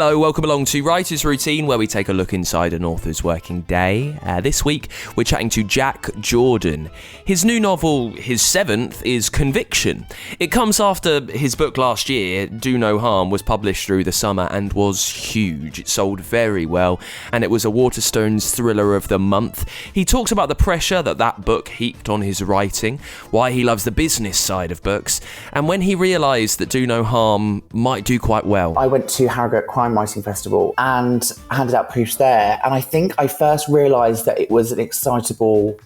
Hello, welcome along to Writer's Routine, where we take a look inside an author's working day. This week, we're chatting to Jack Jordan. His new novel, his seventh, is Conviction. It comes after his book last year, Do No Harm, was published through the summer and was huge. It sold very well, and it was a Waterstones Thriller of the Month. He talks about the pressure that book heaped on his writing, why he loves the business side of books, and when he realised that Do No Harm might do quite well. I went to Harrogate Crime Writing Festival and handed out proofs there, and I think I first realised that it was an excitable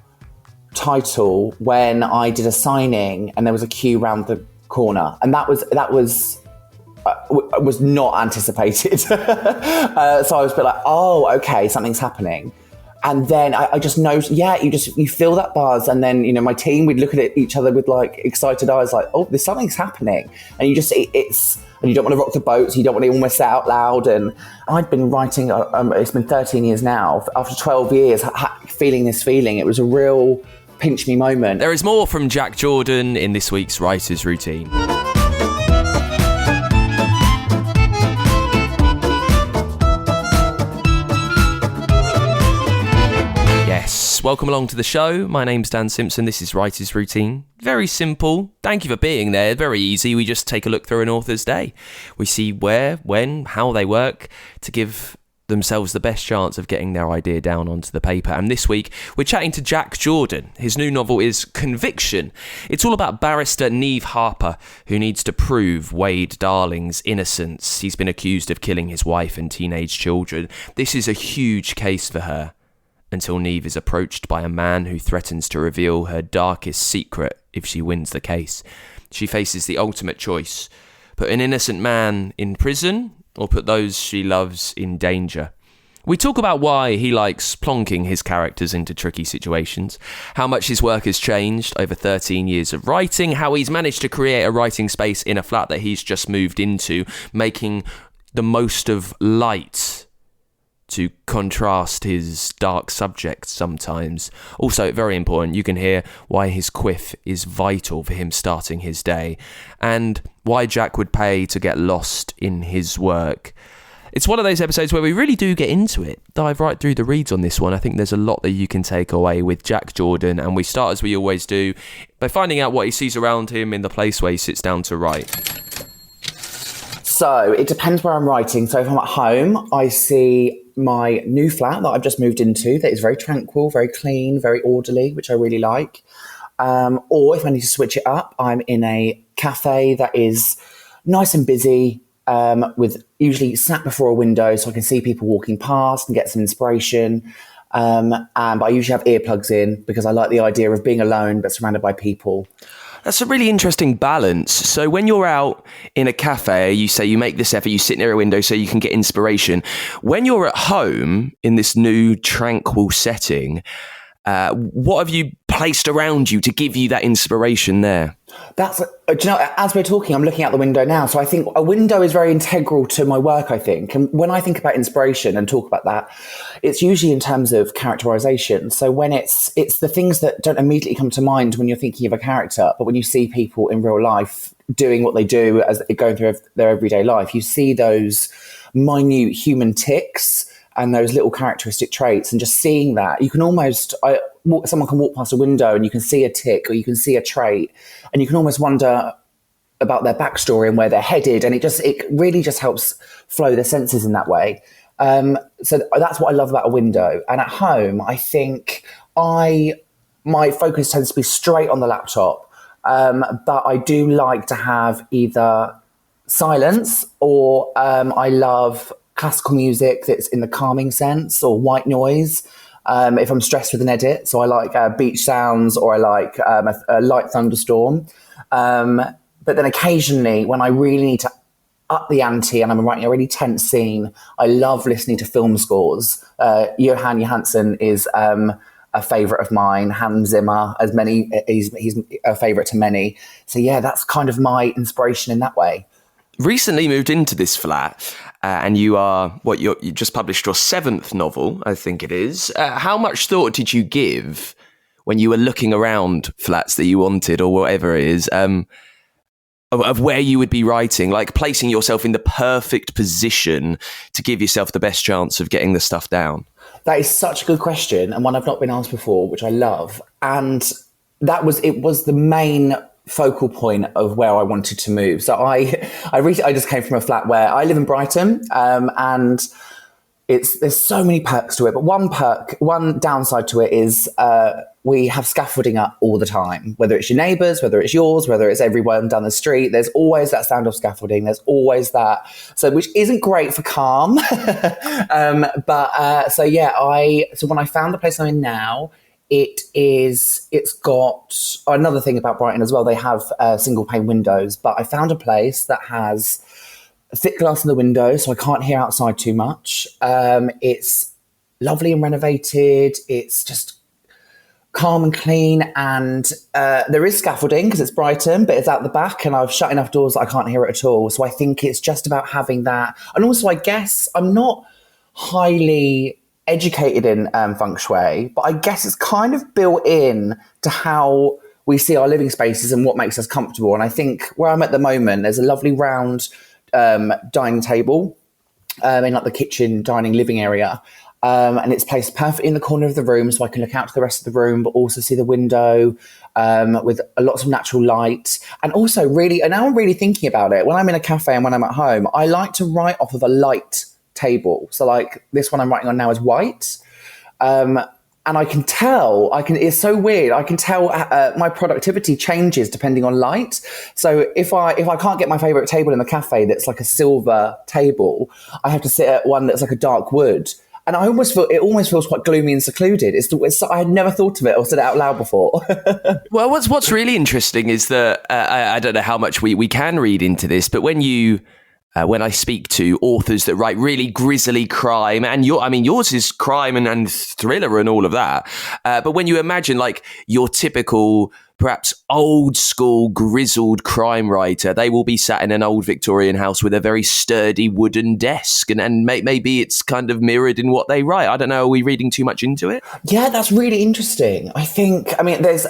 title when I did a signing and there was a queue round the corner, and that was not anticipated. So I was a bit like, oh, okay, something's happening. And then I just noticed, you feel that buzz. And then, my team, we'd look at each other with like excited eyes, like, oh, there's something's happening. And you just, and you don't want to rock the boat, so you don't want to almost say out loud. And I'd been writing, it's been 13 years now. After 12 years, feeling this feeling, it was a real pinch me moment. There is more from Jack Jordan in this week's Writer's Routine. Welcome along to the show. My name's Dan Simpson. This is Writer's Routine. Very simple. Thank you for being there. Very easy. We just take a look through an author's day. We see where, when, how they work to give themselves the best chance of getting their idea down onto the paper. And this week, we're chatting to Jack Jordan. His new novel is Conviction. It's all about barrister Neve Harper, who needs to prove Wade Darling's innocence. He's been accused of killing his wife and teenage children. This is a huge case for her, until Neve is approached by a man who threatens to reveal her darkest secret if she wins the case. She faces the ultimate choice: put an innocent man in prison or put those she loves in danger. We talk about why he likes plonking his characters into tricky situations, how much his work has changed over 13 years of writing, how he's managed to create a writing space in a flat that he's just moved into, making the most of light to contrast his dark subjects sometimes. Also, very important, you can hear why his quiff is vital for him starting his day, and why Jack would pay to get lost in his work. It's one of those episodes where we really do get into it, dive right through the reads on this one. I think there's a lot that you can take away with Jack Jordan, and we start, as we always do, by finding out what he sees around him in the place where he sits down to write. So it depends where I'm writing. So if I'm at home, I see my new flat that I've just moved into that is very tranquil, very clean, very orderly, which I really like. Or if I need to switch it up, I'm in a cafe that is nice and busy, with usually sat before a window so I can see people walking past and get some inspiration. But I usually have earplugs in because I like the idea of being alone but surrounded by people. That's a really interesting balance. So when you're out in a cafe, you say you make this effort, you sit near a window so you can get inspiration. When you're at home in this new tranquil setting, what have you placed around you to give you that inspiration there? As we're talking, I'm looking out the window now. So I think a window is very integral to my work, I think. And when I think about inspiration and talk about that, it's usually in terms of characterization. So when it's the things that don't immediately come to mind when you're thinking of a character, but when you see people in real life doing what they do as they're going through their everyday life, you see those minute human tics and those little characteristic traits, and just seeing that, you can almost, someone can walk past a window and you can see a tic or you can see a trait, and you can almost wonder about their backstory and where they're headed, and it really just helps flow the senses in that way. So that's what I love about a window. And at home, I think my focus tends to be straight on the laptop, but I do like to have either silence or I love classical music that's in the calming sense, or white noise if I'm stressed with an edit. So I like beach sounds, or I like a light thunderstorm. But then occasionally when I really need to up the ante and I'm writing a really tense scene, I love listening to film scores. Johan Johansson is a favourite of mine. Hans Zimmer, he's a favourite to many. So yeah, that's kind of my inspiration in that way. Recently moved into this flat, and you just published your seventh novel, I think it is. How much thought did you give when you were looking around flats that you wanted, or whatever it is, of where you would be writing, like placing yourself in the perfect position to give yourself the best chance of getting the stuff down? That is such a good question, and one I've not been asked before, which I love. And it was the main focal point of where I wanted to move. So I just came from a flat where I live in Brighton, and there's so many perks to it. But one downside to it is we have scaffolding up all the time, whether it's your neighbours, whether it's yours, whether it's everyone down the street. There's always that sound of scaffolding. There's always that. So, which isn't great for calm. So when I found the place I'm in now, it's got another thing about Brighton as well. They have single pane windows, but I found a place that has thick glass in the window, so I can't hear outside too much. It's lovely and renovated. It's just calm and clean, and there is scaffolding because it's Brighton, but it's out the back, and I've shut enough doors that I can't hear it at all. So I think it's just about having that. And also, I guess I'm not highly educated in feng shui, but I guess it's kind of built in to how we see our living spaces and what makes us comfortable. And I think where I'm at the moment, there's a lovely round dining table in like the kitchen, dining, living area. And it's placed perfectly in the corner of the room, so I can look out to the rest of the room, but also see the window with lots of natural light. And also and now I'm really thinking about it, when I'm in a cafe and when I'm at home, I like to write off of a light table. So like this one I'm writing on now is white. And I can tell, it's so weird. I can tell my productivity changes depending on light. So if I can't get my favorite table in the cafe that's like a silver table, I have to sit at one that's like a dark wood. And I almost feel, it almost feels quite gloomy and secluded. I had never thought of it or said it out loud before. Well, what's really interesting is that I don't know how much we can read into this, but when I speak to authors that write really grisly crime, and yours is crime and thriller and all of that. But when you imagine like your typical, perhaps old school grizzled crime writer, they will be sat in an old Victorian house with a very sturdy wooden desk, and maybe it's kind of mirrored in what they write. I don't know. Are we reading too much into it? Yeah, that's really interesting. There's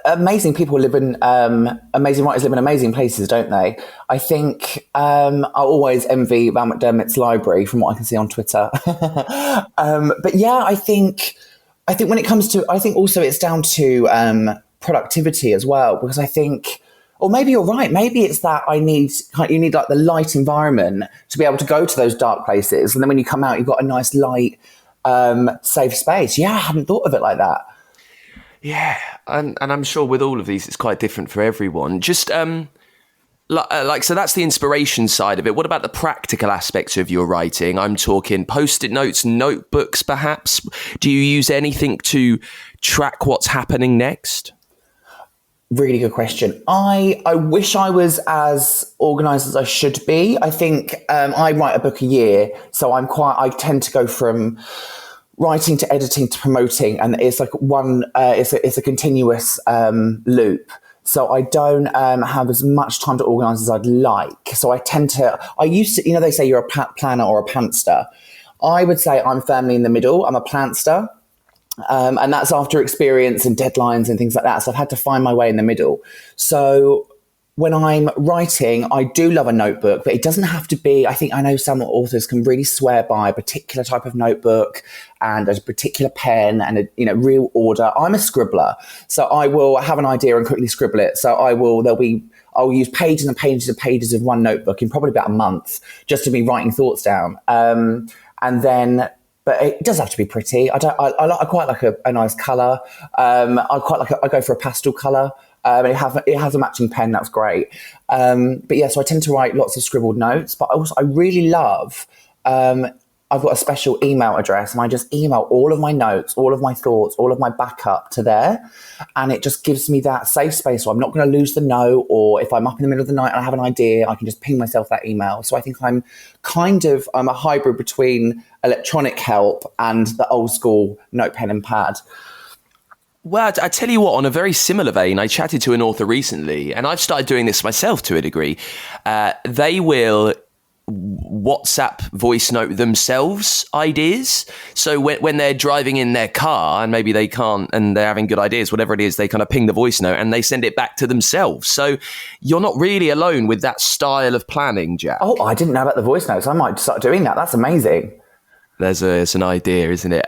amazing people amazing writers live in amazing places, don't they? I think I always envy Val McDermott's library from what I can see on Twitter. But yeah, I think when it comes to, I think also it's down to productivity as well, because I think, or maybe you're right, maybe it's that you need like the light environment to be able to go to those dark places, and then when you come out you've got a nice light safe space. Yeah, I hadn't thought of it like that. Yeah, and I'm sure with all of these it's quite different for everyone. Just so that's the inspiration side of it. What about the practical aspects of your writing? I'm talking post-it notes, notebooks perhaps. Do you use anything to track what's happening next? Really good question. I wish I was as organised as I should be. I think I write a book a year, so I tend to go from writing to editing to promoting, and it's like it's a continuous loop. So I don't have as much time to organise as I'd like. So I used to, they say you're a planner or a pantster. I would say I'm firmly in the middle. I'm a plantster. And that's after experience and deadlines and things like that. So I've had to find my way in the middle. So when I'm writing, I do love a notebook, but it doesn't have to be. I know some authors can really swear by a particular type of notebook and a particular pen and a real order. I'm a scribbler, so I will have an idea and quickly scribble it. So I'll use pages and pages and pages of one notebook in probably about a month just to be writing thoughts down. But it does have to be pretty. I quite like a nice colour. I go for a pastel colour. It has a matching pen. That's great. But yeah, so I tend to write lots of scribbled notes. But also, I really love. I've got a special email address, and I just email all of my notes, all of my thoughts, all of my backup to there, and it just gives me that safe space. So I'm not going to lose the note, or if I'm up in the middle of the night and I have an idea, I can just ping myself that email. So I think I'm a hybrid between electronic help and the old school note, pen and pad. Well, I tell you what, on a very similar vein, I chatted to an author recently, and I've started doing this myself to a degree. They will WhatsApp voice note themselves ideas. So when they're driving in their car and maybe they can't, and they're having good ideas, whatever it is, they kind of ping the voice note and they send it back to themselves. So you're not really alone with that style of planning, Jack. Oh, I didn't know about the voice notes. I might start doing that. That's amazing. It's an idea, isn't it?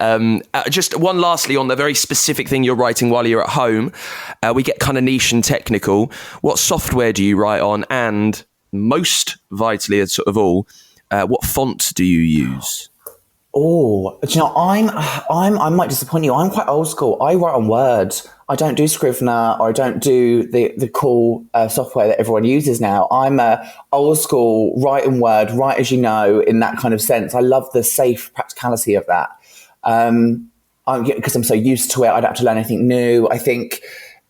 Just one lastly on the very specific thing you're writing while you're at home. We get kind of niche and technical. What software do you write on? And most vitally of all, what font do you use? Oh, do you know, I might disappoint you. I'm quite old school. I write on Word. I don't do Scrivener, or I don't do the cool software that everyone uses now. I'm old school, write in Word, write as you know, in that kind of sense. I love the safe practicality of that. Because I'm so used to it, I don't have to learn anything new. I think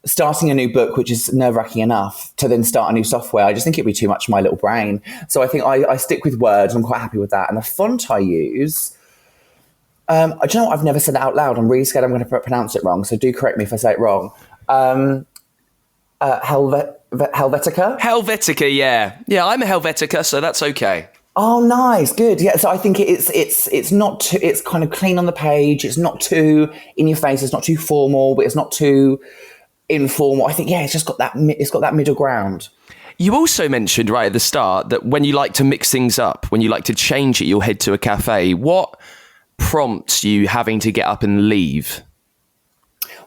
starting a new book, which is nerve-wracking enough, to then start a new software, I just think it'd be too much for my little brain. So I think I stick with Word, and I'm quite happy with that. And the font I use... do you know what? I've never said it out loud. I'm really scared I'm going to pronounce it wrong, so do correct me if I say it wrong. Helvetica? Helvetica, yeah. Yeah, I'm a Helvetica, so that's okay. Oh, nice. Good. Yeah, so I think it's not too... It's kind of clean on the page. It's not too in your face. It's not too formal, but it's not too informal. I think, yeah, it's got that middle ground. You also mentioned right at the start that when you like to mix things up, when you like to change it, you'll head to a cafe. What prompts you having to get up and leave?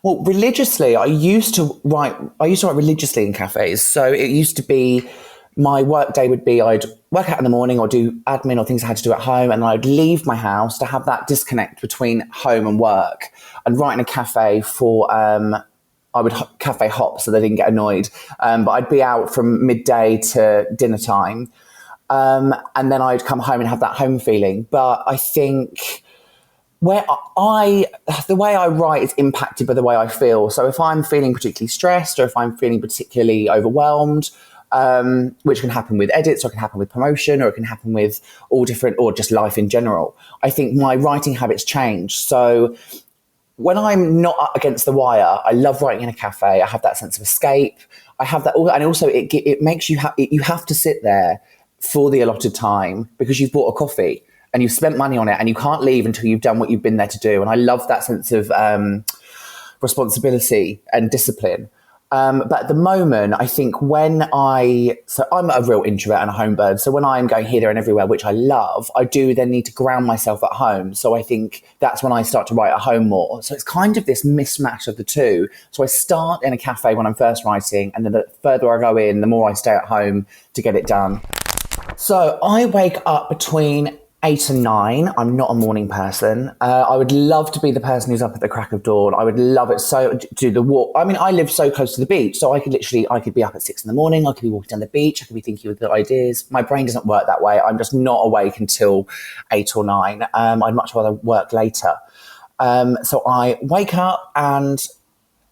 Well, religiously, I used to write religiously in cafes. So it used to be, my work day would be, I'd work out in the morning or do admin or things I had to do at home, and then I'd leave my house to have that disconnect between home and work, and write in a cafe for, I would cafe hop so they didn't get annoyed. But I'd be out from midday to dinner time. And then I'd come home and have that home feeling. But I think... the way I write is impacted by the way I feel. So if I'm feeling particularly stressed, or if I'm feeling particularly overwhelmed, which can happen with edits, or it can happen with promotion, or it can happen with all different, or just life in general, I think my writing habits change. So when I'm not up against the wire, I love writing in a cafe. I have that sense of escape. I have that, and also it makes you have to sit there for the allotted time because you've bought a coffee and you've spent money on it, and you can't leave until you've done what you've been there to do. And I love that sense of responsibility and discipline. But at the moment, I think so I'm a real introvert and a home bird. So when I'm going here, there and everywhere, which I love, I do then need to ground myself at home. So I think that's when I start to write at home more. So it's kind of this mismatch of the two. So I start in a cafe when I'm first writing, and then the further I go in, the more I stay at home to get it done. So I wake up between 8 and 9. I'm not a morning person. I would love to be the person who's up at the crack of dawn. I would love it so to do the walk. I mean, I live so close to the beach, so I could be up at 6 in the morning. I could be walking down the beach. I could be thinking of good ideas. My brain doesn't work that way. I'm just not awake until 8 or 9. I'd much rather work later. So I wake up, and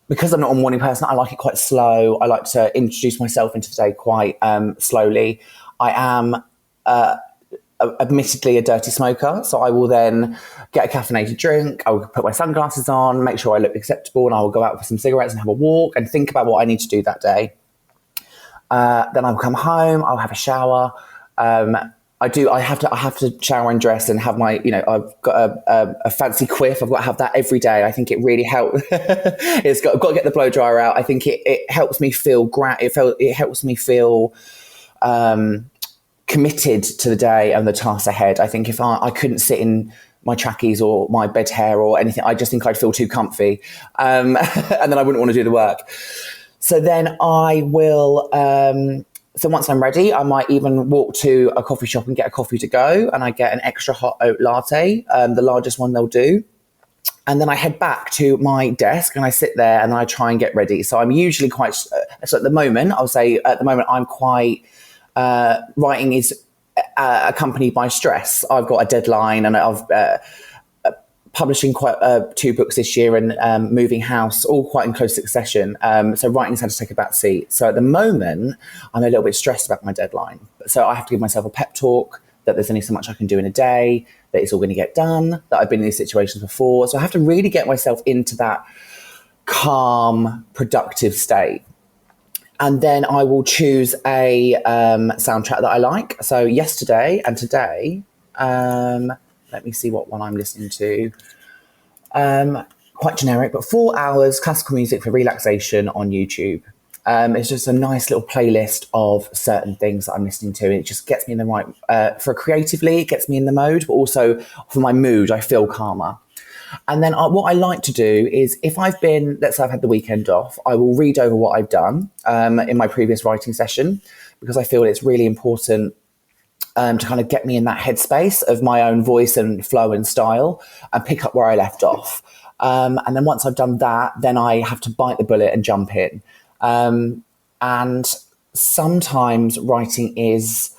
because I'm not a morning person, I like it quite slow. I like to introduce myself into the day quite slowly. I am... admittedly a dirty smoker, so I will then get a caffeinated drink, I will put my sunglasses on, make sure I look acceptable, and I will go out for some cigarettes and have a walk and think about what I need to do that day. Then I'll come home, I'll have a shower. I have to shower and dress and have my, I've got a fancy quiff. I've got to have that every day. I think it really helps. I've got to get the blow dryer out. I think it helps me feel it helps me feel committed to the day and the tasks ahead. I think if I couldn't sit in my trackies or my bed hair or anything, I just think I'd feel too comfy. And then I wouldn't want to do the work. So then I will, so once I'm ready, I might even walk to a coffee shop and get a coffee to go. And I get an extra hot oat latte, the largest one they'll do. And then I head back to my desk and I sit there and I try and get ready. So I'm usually quite, so at the moment, I'm quite, writing is accompanied by stress. I've got a deadline, and I've publishing quite 2 books this year, and moving house, all quite in close succession. So writing's had to take a back seat. So at the moment, I'm a little bit stressed about my deadline. So I have to give myself a pep talk that there's only so much I can do in a day, that it's all going to get done, that I've been in these situations before. So I have to really get myself into that calm, productive state. And then I will choose a soundtrack that I like. So yesterday and today, let me see what one I'm listening to. Quite generic, but 4 hours classical music for relaxation on YouTube. It's just a nice little playlist of certain things that I'm listening to. And it just gets me in the right, for creatively, it gets me in the mode, but also for my mood, I feel calmer. And then what I like to do is if I've been, let's say I've had the weekend off, I will read over what I've done in my previous writing session, because I feel it's really important to kind of get me in that headspace of my own voice and flow and style and pick up where I left off. And then once I've done that, then I have to bite the bullet and jump in. And sometimes writing is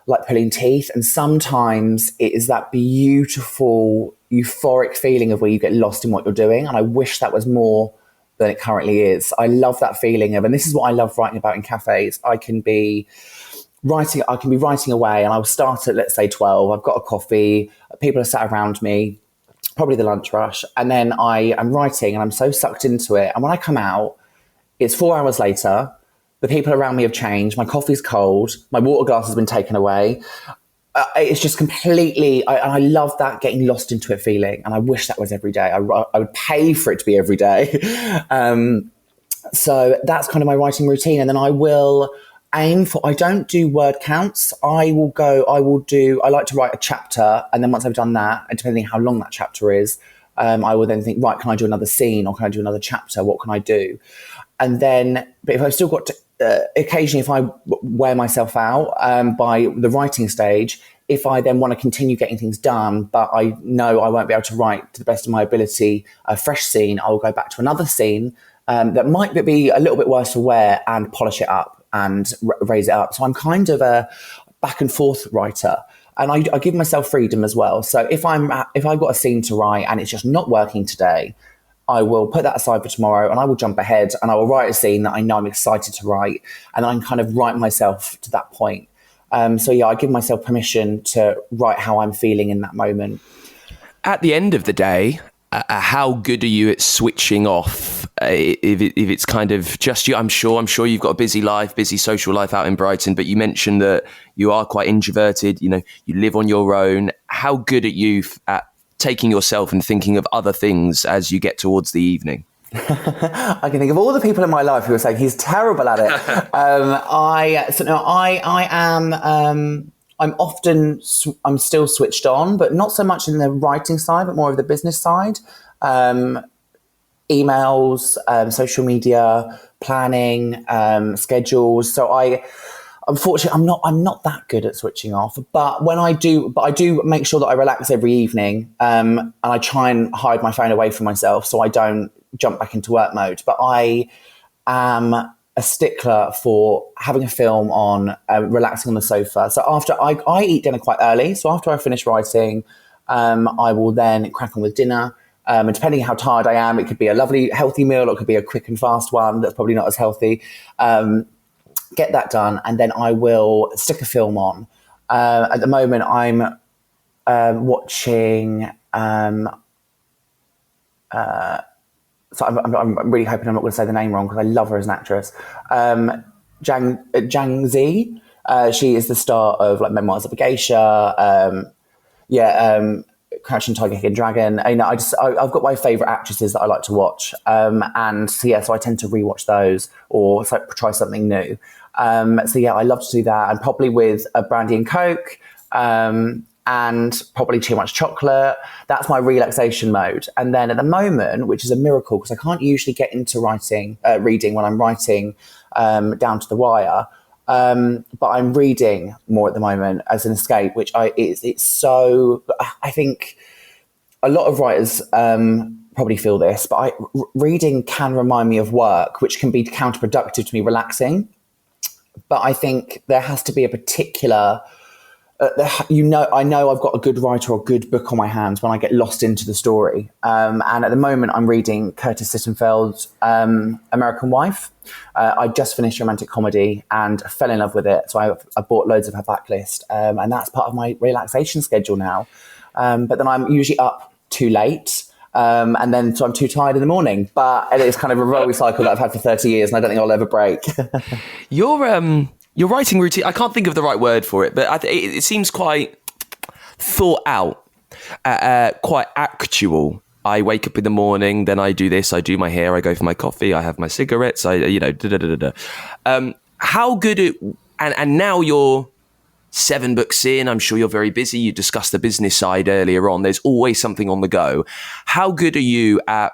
like pulling teeth, and sometimes it is that beautiful, euphoric feeling of where you get lost in what you're doing. And I wish that was more than it currently is. I love that feeling of, and this is what I love writing about in cafes. I can be writing away, and I will start at, let's say, 12. I've got a coffee, people are sat around me, probably the lunch rush, and then I am writing and I'm so sucked into it. And when I come out, it's 4 hours later. The people around me have changed. My coffee's cold. My water glass has been taken away. It's just completely, I love that getting lost into it feeling. And I wish that was every day. I would pay for it to be every day. So that's kind of my writing routine. And then I will aim for, I don't do word counts. I like to write a chapter. And then once I've done that, and depending how long that chapter is, I will then think, right, can I do another scene or can I do another chapter? What can I do? And then, but if I've still got to, occasionally if I wear myself out by the writing stage, if I then want to continue getting things done, but I know I won't be able to write to the best of my ability a fresh scene, I will go back to another scene that might be a little bit worse for wear and polish it up and raise it up. So I'm kind of a back and forth writer. And I give myself freedom as well. So if I've got a scene to write and it's just not working today, I will put that aside for tomorrow and I will jump ahead and I will write a scene that I know I'm excited to write, and I can kind of write myself to that point. So yeah, I give myself permission to write how I'm feeling in that moment. At the end of the day, how good are you at switching off? If it's kind of just you, I'm sure you've got a busy life, busy social life out in Brighton, but you mentioned that you are quite introverted, you live on your own. How good are you at taking yourself and thinking of other things as you get towards the evening? I can think of all the people in my life who are saying he's terrible at it. I'm still switched on, but not so much in the writing side, but more of the business side. Emails, social media, planning, schedules. So unfortunately, I'm not that good at switching off. But I do make sure that I relax every evening, and I try and hide my phone away from myself so I don't jump back into work mode. But I am a stickler for having a film on, relaxing on the sofa. So after I eat dinner quite early. So after I finish writing, I will then crack on with dinner. And depending how tired I am, it could be a lovely, healthy meal, or it could be a quick and fast one that's probably not as healthy. Get that done, and then I will stick a film on. At the moment, I'm watching. So I'm really hoping I'm not going to say the name wrong, because I love her as an actress. Zhang Zi. She is the star of like Memoirs of a Geisha. Crouching Tiger, Hidden Dragon. I've got my favourite actresses that I like to watch, and so I tend to rewatch those or try something new. I love to do that, and probably with a brandy and coke, and probably too much chocolate. That's my relaxation mode. And then at the moment, which is a miracle because I can't usually get into reading when I'm writing down to the wire. But I'm reading more at the moment as an escape, which it's so, I think a lot of writers probably feel this, but reading can remind me of work, which can be counterproductive to me relaxing. But I think there has to be a particular, I know I've got a good writer or good book on my hands when I get lost into the story. And at the moment, I'm reading Curtis Sittenfeld's American Wife. I just finished romantic comedy and fell in love with it. So I bought loads of her backlist. And that's part of my relaxation schedule now. But then I'm usually up too late. And then, so I'm too tired in the morning. But it's kind of a rolling cycle that I've had for 30 years, and I don't think I'll ever break. Your writing routine, I can't think of the right word for it, but it seems quite thought out, quite actual. I wake up in the morning, then I do this, I do my hair, I go for my coffee, I have my cigarettes, how good it, and now you're 7 books in, I'm sure you're very busy. You discussed the business side earlier on. There's always something on the go. How good are you at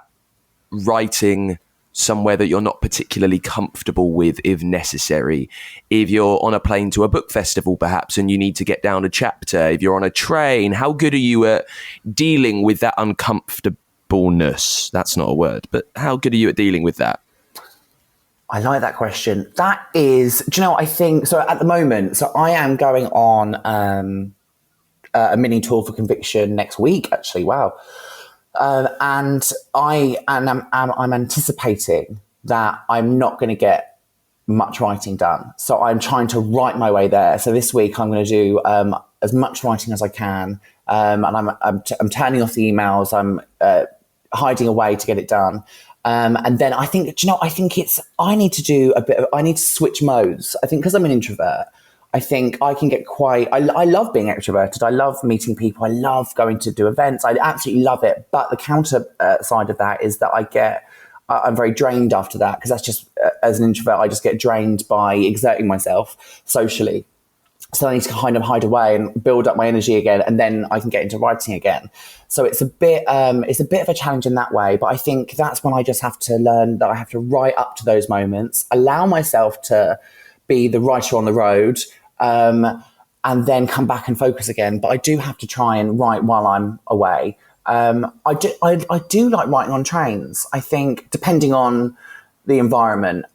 writing somewhere that you're not particularly comfortable with, if necessary? If you're on a plane to a book festival, perhaps, and you need to get down a chapter, if you're on a train, how good are you at dealing with that uncomfortableness? That's not a word, but how good are you at dealing with that? I like that question. That is, do you know what I think? So at the moment, I am going on a mini tour for Conviction next week, actually. Wow. And I'm anticipating that I'm not going to get much writing done. So I'm trying to write my way there. So this week I'm going to do as much writing as I can. And I'm turning off the emails. I'm hiding away to get it done. And then I think, I need to switch modes. I think because I'm an introvert, I think I can get I love being extroverted. I love meeting people. I love going to do events. I absolutely love it. But the counter side of that is that I'm very drained after that, because that's just, as an introvert, I just get drained by exerting myself socially. So I need to kind of hide away and build up my energy again, and then I can get into writing again. So it's a bit of a challenge in that way. But I think that's when I just have to learn that I have to write up to those moments, allow myself to be the writer on the road, and then come back and focus again. But I do have to try and write while I'm away. I do like writing on trains, I think, depending on the environment.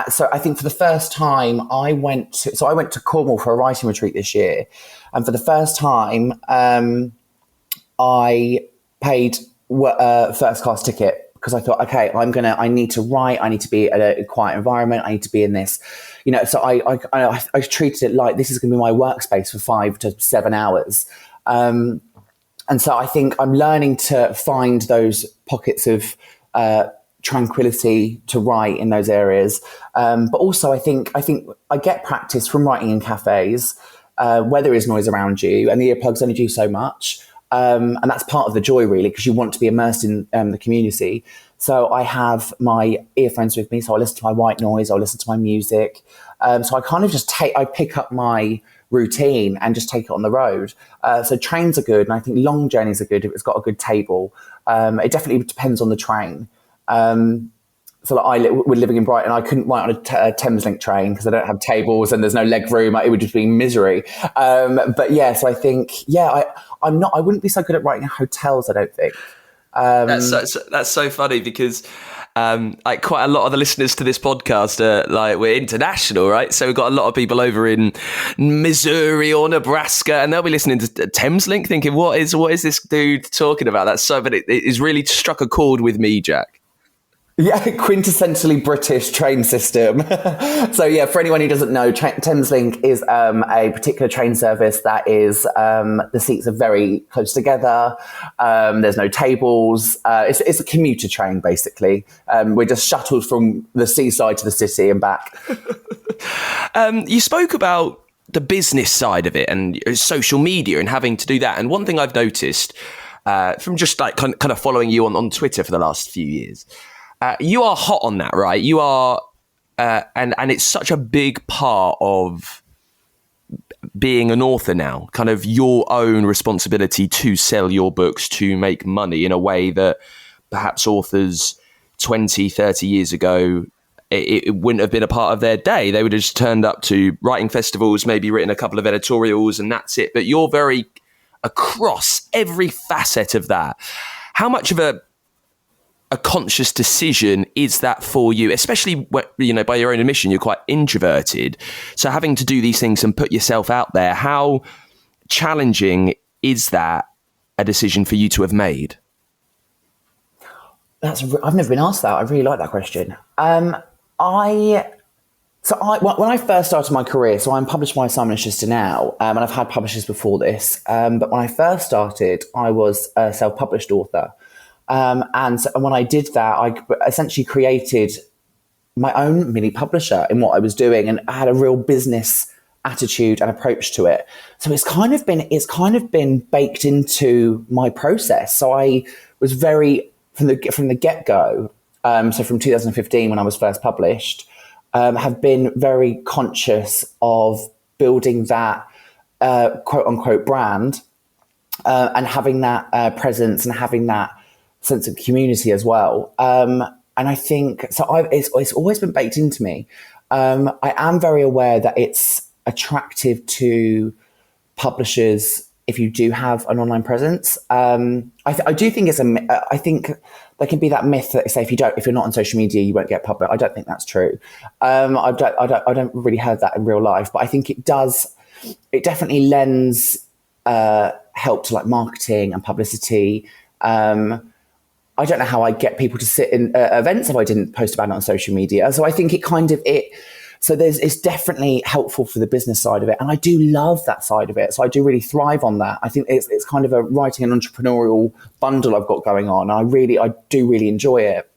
So I think for the first time I went to Cornwall for a writing retreat this year. And for the first time, I paid a first class ticket, because I thought, okay, I need to write. I need to be at a quiet environment. I need to be in this, so I treated it like this is going to be my workspace for 5 to 7 hours. And so I think I'm learning to find those pockets of, tranquility to write in those areas. But also I think I get practice from writing in cafes, where there is noise around you, and the earplugs only do so much. And that's part of the joy, really, because you want to be immersed in the community. So I have my earphones with me, so I listen to my white noise, I listen to my music. So I kind of just I pick up my routine and just take it on the road. So trains are good, and I think long journeys are good if it's got a good table. It definitely depends on the train. So we're living in Brighton. I couldn't write on a Thameslink train because I don't have tables and there's no leg room. It would just be misery. But yeah, so I think, I wouldn't be so good at writing in hotels, I don't think. That's so funny, because quite a lot of the listeners to this podcast are we're international, right? So we've got a lot of people over in Missouri or Nebraska, and they'll be listening to Thameslink thinking, what is this dude talking about? But it's really struck a chord with me, Jack. Yeah, quintessentially British train system. So yeah, for anyone who doesn't know, Thameslink is a particular train service that is, the seats are very close together. There's no tables. It's a commuter train, basically. We're just shuttled from the seaside to the city and back. You spoke about the business side of it and social media and having to do that. And one thing I've noticed from just kind of following you on Twitter for the last few years, you are hot on that, right? You are, and it's such a big part of being an author now, kind of your own responsibility to sell your books, to make money in a way that perhaps authors 20, 30 years ago, it wouldn't have been a part of their day. They would have just turned up to writing festivals, maybe written a couple of editorials, and that's it. But you're very across every facet of that. How much of a conscious decision is that for you, especially when, by your own admission, you're quite introverted. So having to do these things and put yourself out there, how challenging is that a decision for you to have made? I've never been asked that. I really like that question. I So when I first started my career, so I'm published by Simon& Schuster now, and I've had publishers before this. But when I first started, I was a self-published author. And when I did that, I essentially created my own mini publisher in what I was doing, and I had a real business attitude and approach to it. So it's kind of been baked into my process. So I was very from the get-go. So from 2015, when I was first published, have been very conscious of building that quote unquote brand and having that presence and having that sense of community as well. And I think so. It's always been baked into me. I am very aware that it's attractive to publishers if you do have an online presence. I do think I think there can be that myth that say if you're not on social media, you won't get published. I don't think that's true. I don't really heard that in real life, but I think it does. It definitely lends help to like marketing and publicity. I don't know how I get people to sit in events if I didn't post about it on social media. So I think it's definitely helpful for the business side of it. And I do love that side of it. So I do really thrive on that. I think it's kind of a writing and entrepreneurial bundle I've got going on. I do really enjoy it.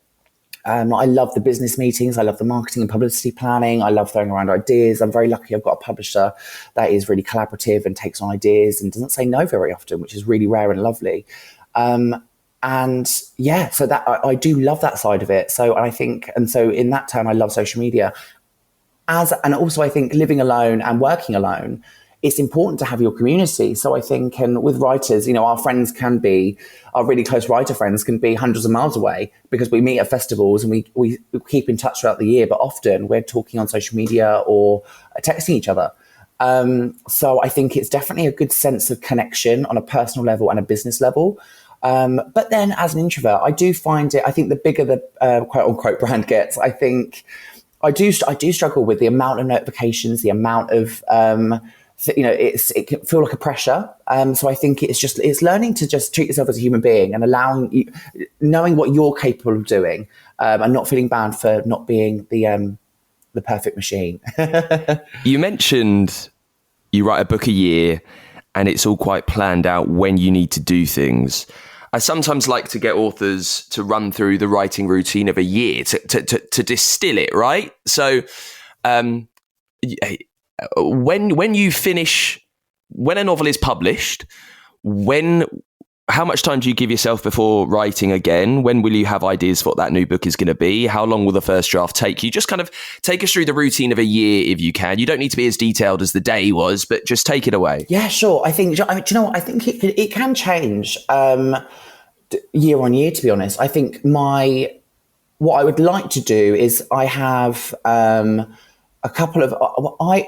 I love the business meetings. I love the marketing and publicity planning. I love throwing around ideas. I'm very lucky I've got a publisher that is really collaborative and takes on ideas and doesn't say no very often, which is really rare and lovely. And yeah, so that I do love that side of it. So I think, and so in that turn, I love social media. And also I think living alone and working alone, it's important to have your community. So I think, and with writers, our friends our really close writer friends can be hundreds of miles away because we meet at festivals and we keep in touch throughout the year, but often we're talking on social media or texting each other. So I think it's definitely a good sense of connection on a personal level and a business level. But then as an introvert, I do find it, I think the bigger the quote unquote brand gets, I think I do struggle with the amount of notifications, the amount of, it can feel like a pressure. So I think it's learning to just treat yourself as a human being and knowing what you're capable of doing, and not feeling bad for not being the perfect machine. You mentioned you write a book a year and it's all quite planned out when you need to do things. I sometimes like to get authors to run through the writing routine of a year to distill it, right? So when a novel is published, how much time do you give yourself before writing again? When will you have ideas for what that new book is going to be? How long will the first draft take you? Just kind of take us through the routine of a year if you can. You don't need to be as detailed as the day was, but just take it away. Yeah, sure. I think, do you know what? I think it can change year on year, to be honest. I think what I would like to do is I have a couple of,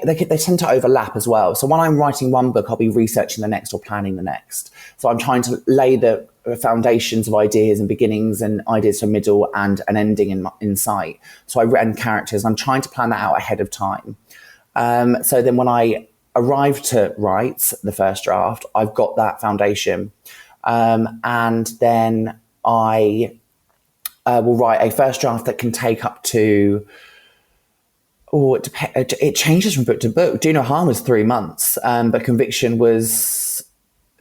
they tend to overlap as well. So when I'm writing one book, I'll be researching the next or planning the next. So I'm trying to lay the foundations of ideas and beginnings and ideas for middle and an ending in sight. So I've written characters. I'm trying to plan that out ahead of time. So then when I arrive to write the first draft, I've got that foundation. And then I will write a first draft that can take up to, it changes from book to book. Do No Harm was 3 months, but Conviction was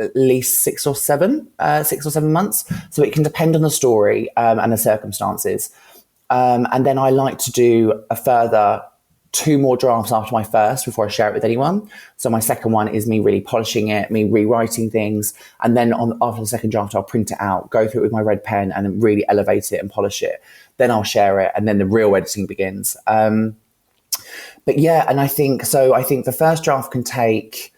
at least 6 or 7 months. So it can depend on the story and the circumstances. And then I like to do a further 2 more drafts after my first before I share it with anyone. So my second one is me really polishing it, me rewriting things. And then after the second draft, I'll print it out, go through it with my red pen and then really elevate it and polish it. Then I'll share it. And then the real editing begins. But yeah, and I think the first draft can take,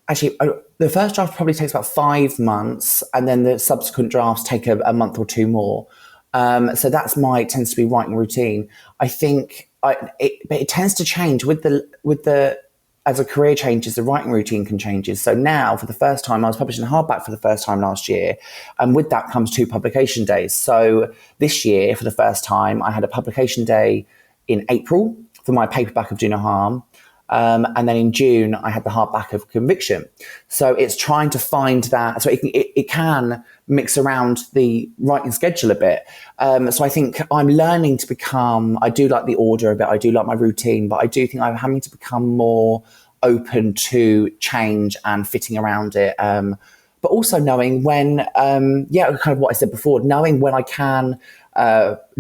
the first draft probably takes about 5 months, and then the subsequent drafts take a month or 2 more. So that's tends to be writing routine. I think but it tends to change with the as a career changes, the writing routine can change. So now, for the first time, I was publishing hardback for the first time last year, and with that comes 2 publication days. So this year, for the first time, I had a publication day in April for my paperback of Do No Harm. And then in June, I had the hardback of Conviction. So it's trying to find that. So it can mix around the writing schedule a bit. So I think I'm learning to become, I do like the order a bit. I do like my routine, but I do think I'm having to become more open to change and fitting around it. But also knowing when, kind of what I said before, knowing when I can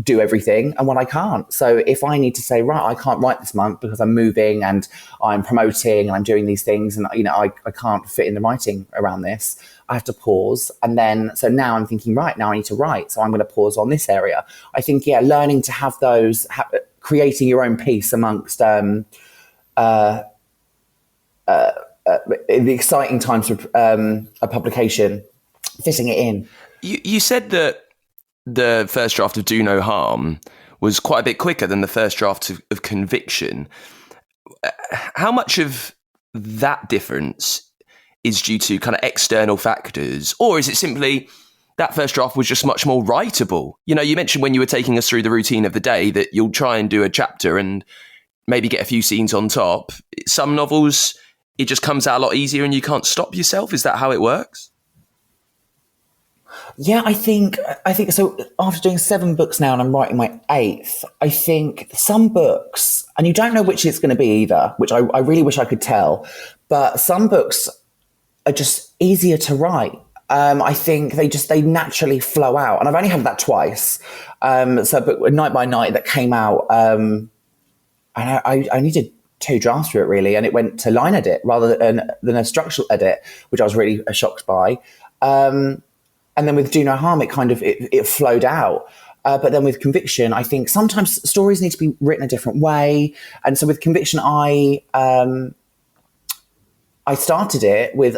do everything and when I can't. So if I need to say, right, I can't write this month because I'm moving and I'm promoting and I'm doing these things and, I can't fit in the writing around this, I have to pause. And then, so now I'm thinking, right, now I need to write. So I'm going to pause on this area. I think, learning to have those, creating your own piece amongst the exciting times of a publication, fitting it in. You said that the first draft of Do No Harm was quite a bit quicker than the first draft of Conviction. How much of that difference is due to kind of external factors, or is it simply that first draft was just much more writable? You mentioned when you were taking us through the routine of the day that you'll try and do a chapter and maybe get a few scenes on top. Some novels, it just comes out a lot easier and you can't stop yourself. Is that how it works? Yeah, I think so. After doing 7 books now and I'm writing my 8th, I think some books, and you don't know which it's going to be either, which I really wish I could tell, but some books are just easier to write. I think they naturally flow out. And I've only had that twice. So a book, Night by Night, that came out, and I needed 2 drafts for it really, and it went to line edit rather than a structural edit, which I was really shocked by. And then with Do No Harm, it flowed out. But then with Conviction, I think sometimes stories need to be written a different way. And so with Conviction, I started it with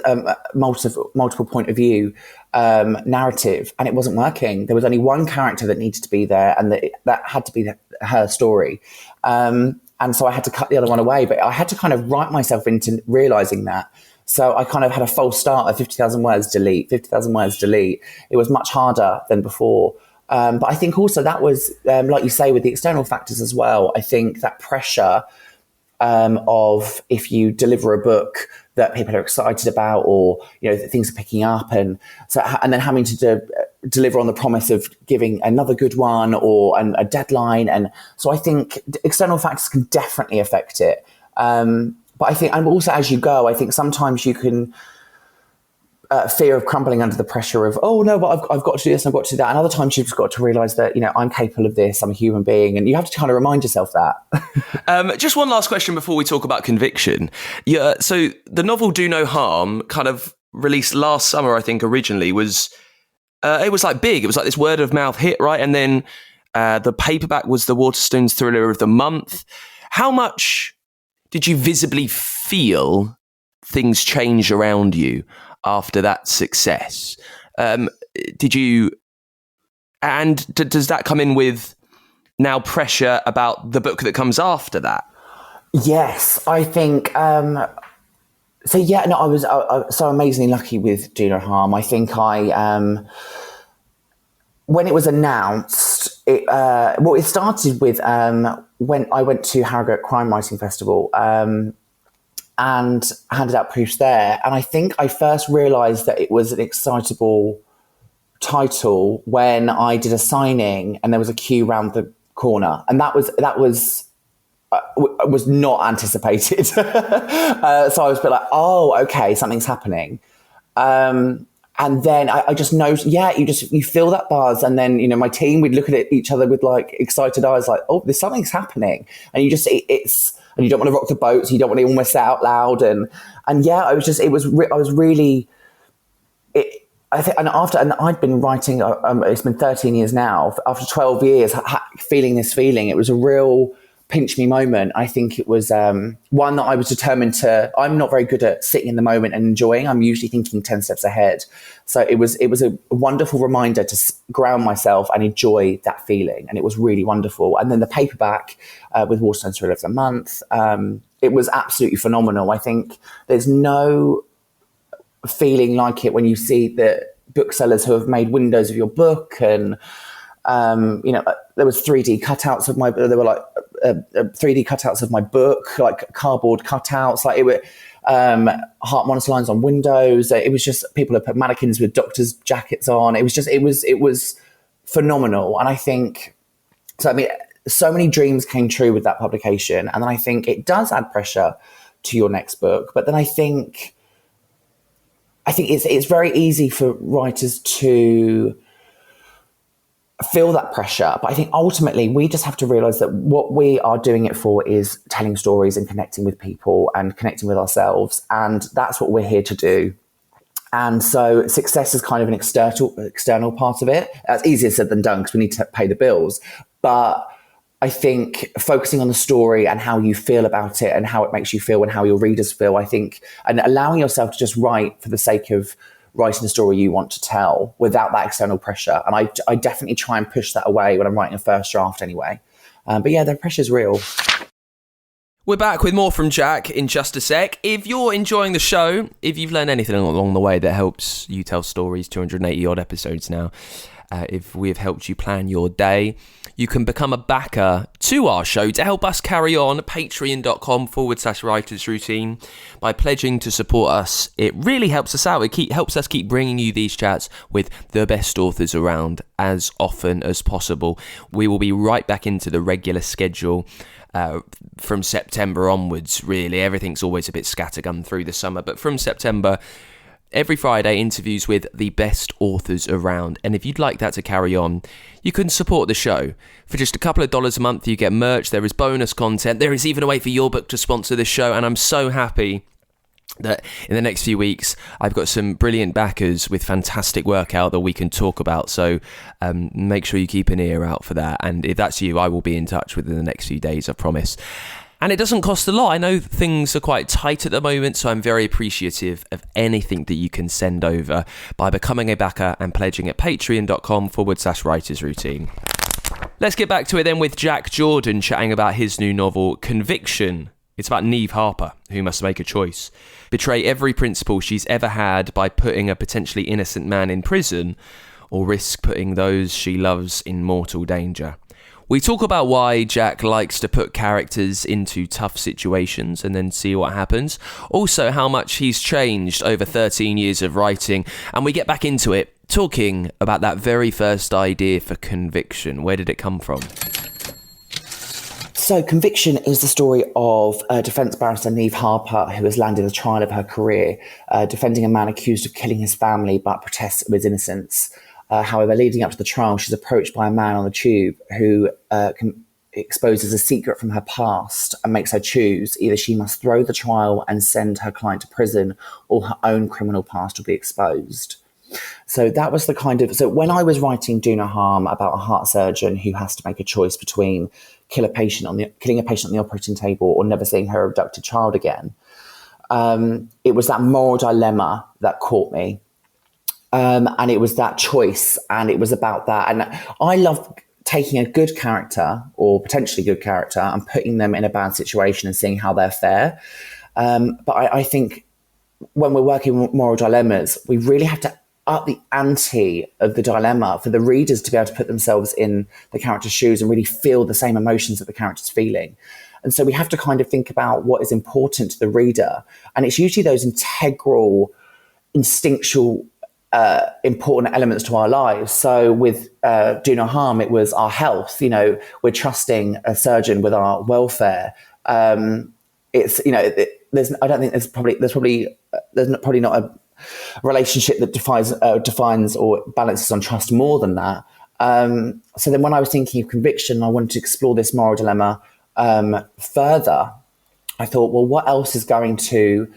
multiple point of view narrative, and it wasn't working. There was only one character that needed to be there, and that had to be her story. And so I had to cut the other one away. But I had to kind of write myself into realizing that. So I kind of had a false start of 50,000 words, delete, 50,000 words, delete. It was much harder than before. But I think also that was, like you say, with the external factors as well. I think that pressure of if you deliver a book that people are excited about, or things are picking up, and then having to deliver on the promise of giving another good one or a deadline. And so I think external factors can definitely affect it. But I think, and also as you go, I think sometimes you can fear of crumbling under the pressure of, oh no, but I've got to do this, I've got to do that. And other times you've just got to realize that, I'm capable of this, I'm a human being. And you have to kind of remind yourself that. Just one last question before we talk about Conviction. Yeah, so the novel Do No Harm, kind of released last summer, I think originally, was, it was like big. It was like this word of mouth hit, right? And then the paperback was the Waterstones Thriller of the Month. How much did you visibly feel things change around you after that success? Does that come in with now pressure about the book that comes after that? Yes, I think, I was so amazingly lucky with Do No Harm. I think when it was announced, it started with when I went to Harrogate Crime Writing Festival and handed out proofs there. And I think I first realised that it was an excitable title when I did a signing and there was a queue round the corner, and that was not anticipated. So I was a bit like, oh, okay, something's happening. And then I just know, you feel that buzz. And then, my team, we'd look at each other with like excited eyes, like, oh, there's something's happening. And you just, and you don't want to rock the boat. So you don't want to almost say out loud. And I was really, I think, and I'd been writing, it's been 13 years now. After 12 years, feeling this feeling, it was a real pinch me moment. I think it was one that I was determined to. I'm not very good at sitting in the moment and enjoying. I'm usually thinking 10 steps ahead. So it was a wonderful reminder to ground myself and enjoy that feeling, and it was really wonderful. And then the paperback with Waterstones Thriller of the Month, it was absolutely phenomenal. I think there's no feeling like it when you see the booksellers who have made windows of your book, and there was 3D cutouts of they were like 3D cutouts of my book, like cardboard cutouts, like it were heart monitor lines on windows. It was just, people had put mannequins with doctors' jackets on. It was phenomenal. And I think, so I mean, so many dreams came true with that publication. And then I think it does add pressure to your next book. But then I think it's very easy for writers to feel that pressure. But I think ultimately we just have to realize that what we are doing it for is telling stories and connecting with people and connecting with ourselves. And that's what we're here to do. And so success is kind of an external part of it. That's easier said than done because we need to pay the bills. But I think focusing on the story and how you feel about it and how it makes you feel and how your readers feel, I think, and allowing yourself to just write for the sake of writing the story you want to tell without that external pressure. And I definitely try and push that away when I'm writing a first draft anyway. But yeah, the pressure's real. We're back with more from Jack in just a sec. If you're enjoying the show, if you've learned anything along the way that helps you tell stories, 280 odd episodes now, if we've helped you plan your day, you can become a backer to our show to help us carry on. Patreon.com/writers routine. By pledging to support us, it really helps us out. It helps us keep bringing you these chats with the best authors around as often as possible. We will be right back into the regular schedule from September onwards, really. Everything's always a bit scattergun through the summer, but from September, every Friday, interviews with the best authors around. And if you'd like that to carry on, you can support the show. For just a couple of dollars a month, you get merch, there is bonus content, there is even a way for your book to sponsor the show, and I'm so happy that in the next few weeks I've got some brilliant backers with fantastic work out that we can talk about, so make sure you keep an ear out for that. And if that's you, I will be in touch within the next few days, I promise. And it doesn't cost a lot. I know things are quite tight at the moment, so I'm very appreciative of anything that you can send over by becoming a backer and pledging at patreon.com/writers routine. Let's get back to it then with Jack Jordan chatting about his new novel, Conviction. It's about Neve Harper, who must make a choice. Betray every principle she's ever had by putting a potentially innocent man in prison, or risk putting those she loves in mortal danger. We talk about why Jack likes to put characters into tough situations and then see what happens. Also, how much he's changed over 13 years of writing. And we get back into it, talking about that very first idea for Conviction. Where did it come from? So Conviction is the story of defence barrister Neve Harper, who has landed the trial of her career, defending a man accused of killing his family but protests of his innocence. However, leading up to the trial, she's approached by a man on the tube who exposes a secret from her past and makes her choose. Either she must throw the trial and send her client to prison, or her own criminal past will be exposed. So that was the kind of... So when I was writing Do No Harm about a heart surgeon who has to make a choice between killing a patient on the operating table or never seeing her abducted child again, it was that moral dilemma that caught me. And it was that choice, and it was about that. And I love taking a good character or potentially good character and putting them in a bad situation and seeing how they're fair. But I think when we're working with moral dilemmas, we really have to up the ante of the dilemma for the readers to be able to put themselves in the character's shoes and really feel the same emotions that the character's feeling. And so we have to kind of think about what is important to the reader. And it's usually those integral, instinctual, important elements to our lives. So with Do No Harm, it was our health. You know, we're trusting a surgeon with our welfare. It's, you know, there's probably not a relationship that defines or balances on trust more than that. So then when I was thinking of Conviction, I wanted to explore this moral dilemma further. I thought, well, what else is going to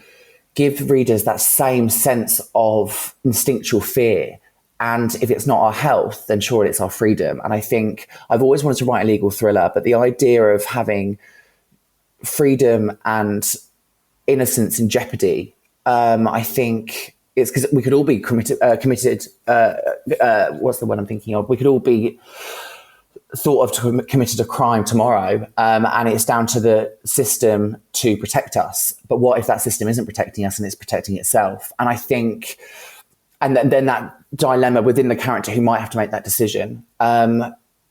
give readers that same sense of instinctual fear? And if it's not our health, then surely it's our freedom. And I think I've always wanted to write a legal thriller, but the idea of having freedom and innocence in jeopardy, I think it's because we could all be committed. What's the one I'm thinking of? We could all be thought of to have committed a crime tomorrow, and it's down to the system to protect us. But what if that system isn't protecting us and it's protecting itself? And I think, and then that dilemma within the character who might have to make that decision.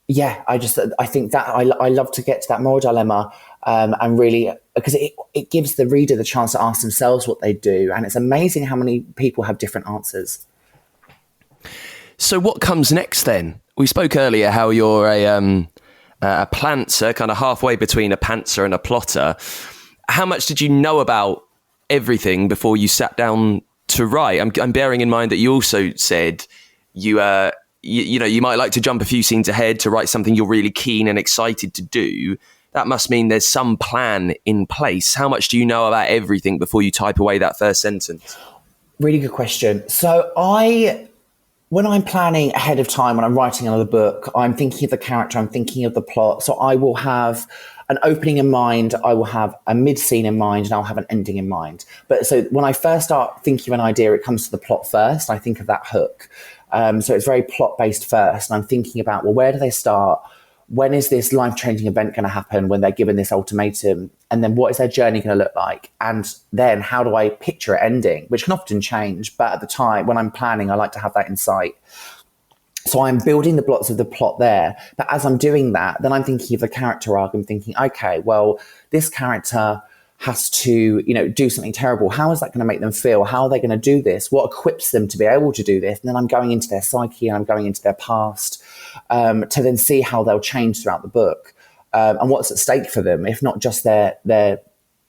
Yeah, I think that I love to get to that moral dilemma, and really, because it gives the reader the chance to ask themselves what they do, and it's amazing how many people have different answers. So what comes next then? We spoke earlier how you're a plantser, kind of halfway between a pantser and a plotter. How much did you know about everything before you sat down to write? I'm bearing in mind that you also said you might like to jump a few scenes ahead to write something you're really keen and excited to do. That must mean there's some plan in place. How much do you know about everything before you type away that first sentence? Really good question. So when I'm planning ahead of time, when I'm writing another book, I'm thinking of the character, I'm thinking of the plot. So I will have an opening in mind, I will have a mid-scene in mind, and I'll have an ending in mind. But so when I first start thinking of an idea, it comes to the plot first. I think of that hook. So it's very plot-based first. And I'm thinking about, well, where do they start? When is this life-changing event going to happen when they're given this ultimatum? And then what is their journey going to look like? And then how do I picture it ending, which can often change. But at the time, when I'm planning, I like to have that in sight. So I'm building the blocks of the plot there. But as I'm doing that, then I'm thinking of the character arc. I'm thinking, okay, well, this character has to, do something terrible. How is that going to make them feel? How are they going to do this? What equips them to be able to do this? And then I'm going into their psyche and I'm going into their past, to then see how they'll change throughout the book, and what's at stake for them, if not just their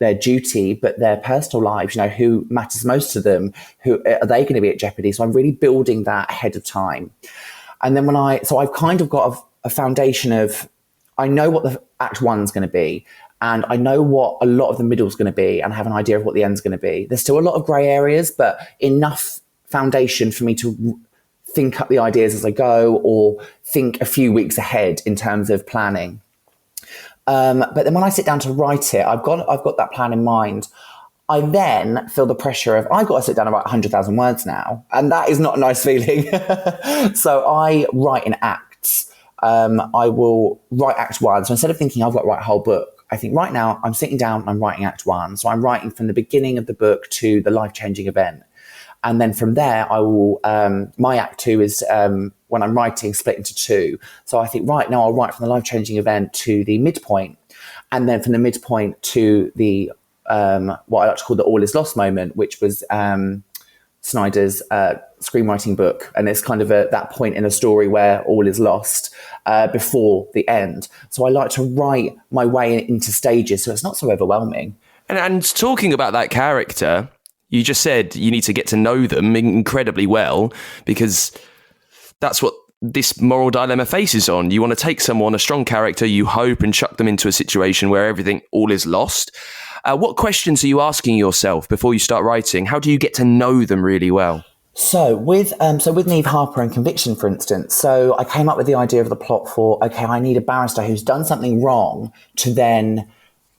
duty, but their personal lives. Who matters most to them? Who are they going to be at jeopardy? So I'm really building that ahead of time. And then I've kind of got a foundation of, I know what the act one's going to be, and I know what a lot of the middle's going to be, and I have an idea of what the end's going to be. There's still a lot of grey areas, but enough foundation for me to think up the ideas as I go, or think a few weeks ahead in terms of planning. But then when I sit down to write it, I've got that plan in mind. I then feel the pressure of, I've got to sit down and write 100,000 words now. And that is not a nice feeling. So I write in acts. I will write act one. So instead of thinking I've got to write a whole book, I think right now I'm sitting down and I'm writing act one. So I'm writing from the beginning of the book to the life-changing event. And then from there, I will, my act two is, when I'm writing, split into two. So I think, right now I'll write from the life-changing event to the midpoint. And then from the midpoint to the, what I like to call the all is lost moment, which was Snyder's screenwriting book. And it's kind of that point in a story where all is lost before the end. So I like to write my way into stages so it's not so overwhelming. And talking about that character, you just said you need to get to know them incredibly well, because that's what this moral dilemma faces on. You want to take someone, a strong character, you hope, and chuck them into a situation where everything all is lost. What questions are you asking yourself before you start writing? How do you get to know them really well? So with Neve Harper and Conviction, for instance, so I came up with the idea of the plot for, okay, I need a barrister who's done something wrong to then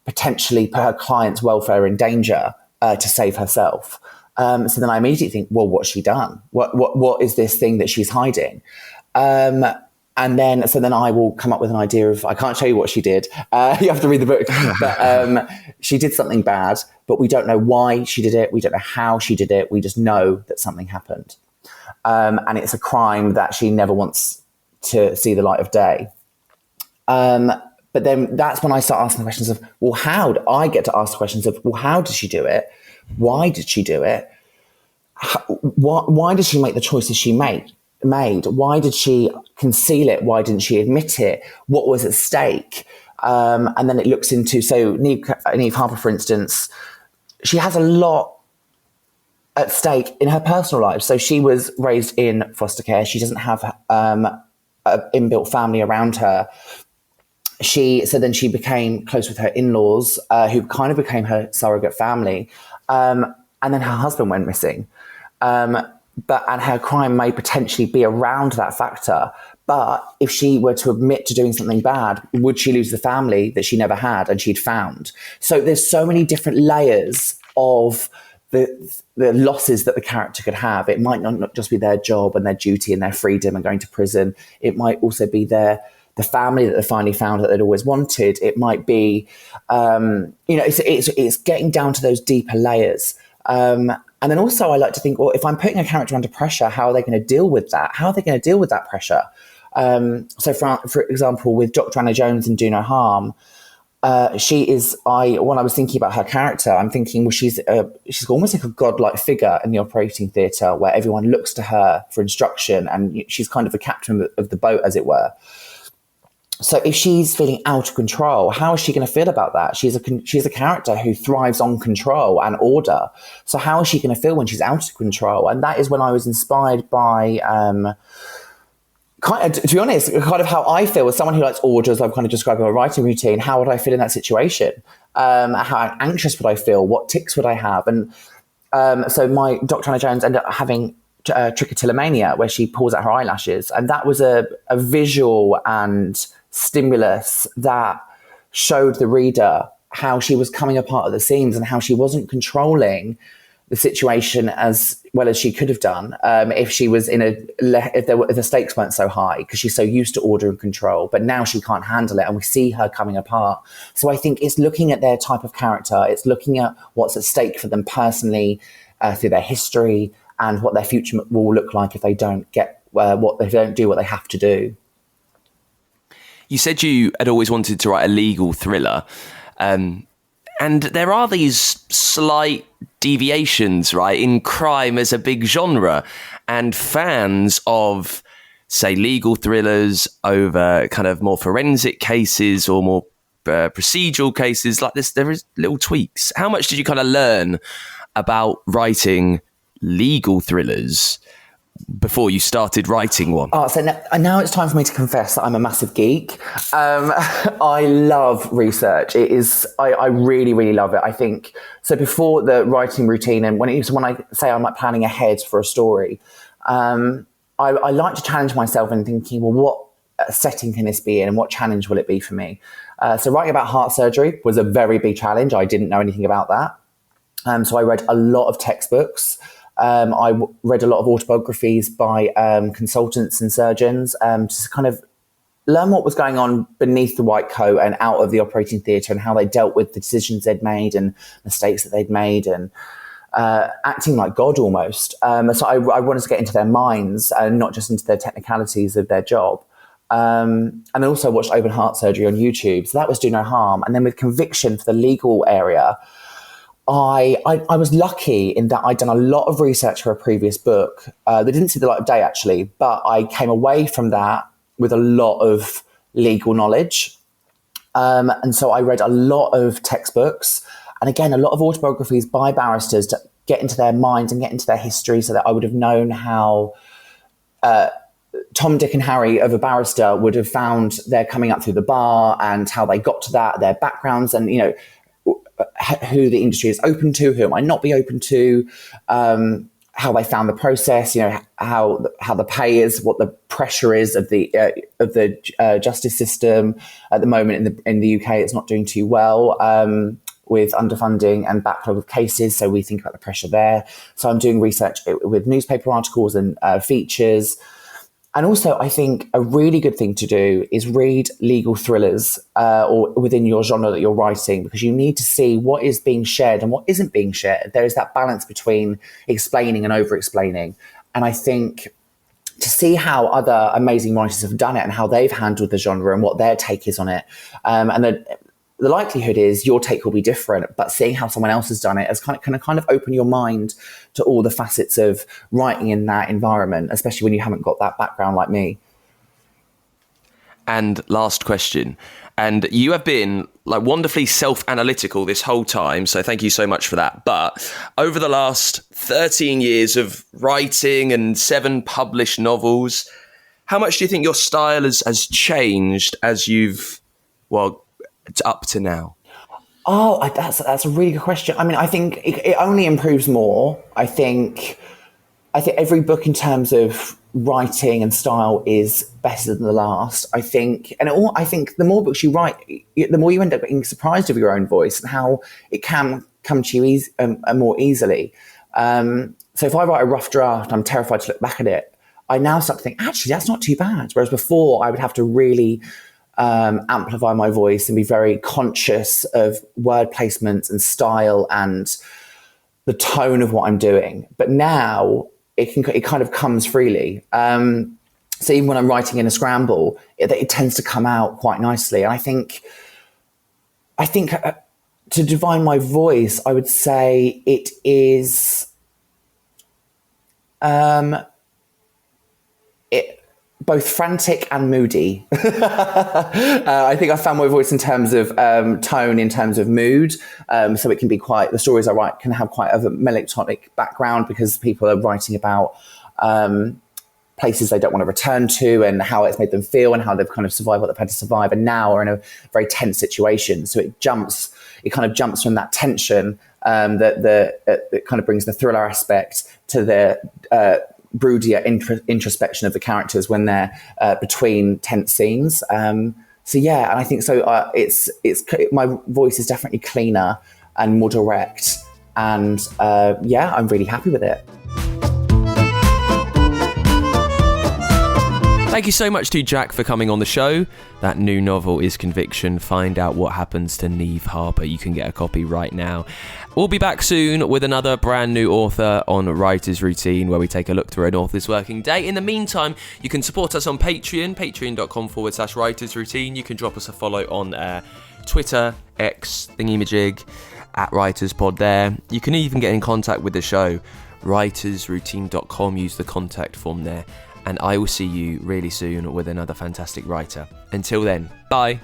potentially put her client's welfare in danger to save herself. So then I immediately think, well, what's she done? What is this thing that she's hiding? And then I will come up with an idea of, I can't show you what she did. You have to read the book. But she did something bad, but we don't know why she did it. We don't know how she did it. We just know that something happened. And it's a crime that she never wants to see the light of day. But then that's when I start asking the questions of, well, how do I get to ask the questions of, well, how did she do it? Why did she do it? Why did she make the choices she made? Why did she conceal it? Why didn't she admit it? What was at stake? And then it looks into, so Neve Harper, for instance, she has a lot at stake in her personal life. So she was raised in foster care. She doesn't have an inbuilt family around her. Then she became close with her in-laws, who kind of became her surrogate family. And then her husband went missing. And her crime may potentially be around that factor. But if she were to admit to doing something bad, would she lose the family that she never had and she'd found? So there's so many different layers of the losses that the character could have. It might not just be their job and their duty and their freedom and going to prison. It might also be the family that they finally found that they'd always wanted. It might be, it's getting down to those deeper layers. And then also I like to think, well, if I'm putting a character under pressure, how are they going to deal with that? How are they going to deal with that pressure? So for example, with Dr. Anna Jones in Do No Harm, when I was thinking about her character, I'm thinking, well, she's almost like a godlike figure in the operating theatre where everyone looks to her for instruction, and she's kind of the captain of the boat, as it were. So if she's feeling out of control, how is she going to feel about that? She's a character who thrives on control and order. So how is she going to feel when she's out of control? And that is when I was inspired by, to be honest, kind of how I feel as someone who likes orders. I've kind of described my writing routine. How would I feel in that situation? How anxious would I feel? What tics would I have? And so my Dr. Anna Jones ended up having trichotillomania, where she pulls out her eyelashes. And that was a visual and stimulus that showed the reader how she was coming apart at the seams and how she wasn't controlling the situation as well as she could have done if she was if the stakes weren't so high, because she's so used to order and control. But now she can't handle it, and we see her coming apart. So I think it's looking at their type of character, it's looking at what's at stake for them personally through their history, and what their future will look like if they don't get what they don't do what they have to do. You said you had always wanted to write a legal thriller. And there are these slight deviations, right, in crime as a big genre. And fans of, say, legal thrillers over kind of more forensic cases or more procedural cases like this, there is little tweaks. How much did you kind of learn about writing legal thrillers before you started writing one? So now it's time for me to confess that I'm a massive geek. I love research. It is, I really, really love it. I think, so before the writing routine, and when I say I'm like planning ahead for a story, I like to challenge myself in thinking, well, what setting can this be in, and what challenge will it be for me? So writing about heart surgery was a very big challenge. I didn't know anything about that. So I read a lot of textbooks. I read a lot of autobiographies by consultants and surgeons to kind of learn what was going on beneath the white coat and out of the operating theatre, and how they dealt with the decisions they'd made and mistakes that they'd made, and acting like God almost. So I wanted to get into their minds and not just into their technicalities of their job. And I also watched Open Heart Surgery on YouTube. So that was Do No Harm. And then with Conviction for the legal area, I was lucky in that I'd done a lot of research for a previous book. They didn't see the light of day, actually, but I came away from that with a lot of legal knowledge. And so I read a lot of textbooks, and again, a lot of autobiographies by barristers to get into their minds and get into their history, so that I would have known how Tom, Dick and Harry of a barrister would have found their coming up through the bar, and how they got to that, their backgrounds, and, you know, who the industry is open to, who it might not be open to, how they found the process, you know, how the pay is, what the pressure is of the justice system at the moment in the UK. It's not doing too well with underfunding and backlog of cases, so we think about the pressure there. So I'm doing research with newspaper articles and features. And also, I think a really good thing to do is read legal thrillers or within your genre that you're writing, because you need to see what is being shared and what isn't being shared. There is that balance between explaining and over-explaining. And I think to see how other amazing writers have done it and how they've handled the genre and what their take is on it, and the likelihood is your take will be different, but seeing how someone else has done it can kind of open your mind to all the facets of writing in that environment, especially when you haven't got that background like me. And last question. And you have been like wonderfully self-analytical this whole time, so thank you so much for that. But over the last 13 years of writing and 7 published novels, how much do you think your style has changed as you've, up to now? Oh, that's a really good question. I mean, I think it only improves more. I think every book in terms of writing and style is better than the last. I think the more books you write, the more you end up being surprised of your own voice and how it can come to you more easily. So if I write a rough draft, I'm terrified to look back at it. I now start to think, actually, that's not too bad. Whereas before, I would have to really amplify my voice and be very conscious of word placements and style and the tone of what I'm doing. But now it kind of comes freely. So even when I'm writing in a scramble, it tends to come out quite nicely. And I think to define my voice, I would say it is both frantic and moody. I think I found my voice in terms of tone, in terms of mood. So it can be the stories I write can have quite a melancholic background because people are writing about places they don't want to return to and how it's made them feel and how they've kind of survived what they've had to survive and now are in a very tense situation. So it kind of jumps from that tension that kind of brings the thriller aspect to the broodier introspection of the characters when they're between tense scenes. So yeah, and I think so. It's my voice is definitely cleaner and more direct, and yeah, I'm really happy with it. Thank you so much to Jack for coming on the show. That new novel is Conviction. Find out what happens to Neve Harper. You can get a copy right now. We'll be back soon with another brand new author on Writer's Routine, where we take a look through an author's working day. In the meantime, you can support us on Patreon, patreon.com/Writer's Routine. You can drop us a follow on Twitter, X, thingamajig, @WritersPod there. You can even get in contact with the show, writersroutine.com. Use the contact form there. And I will see you really soon with another fantastic writer. Until then, bye.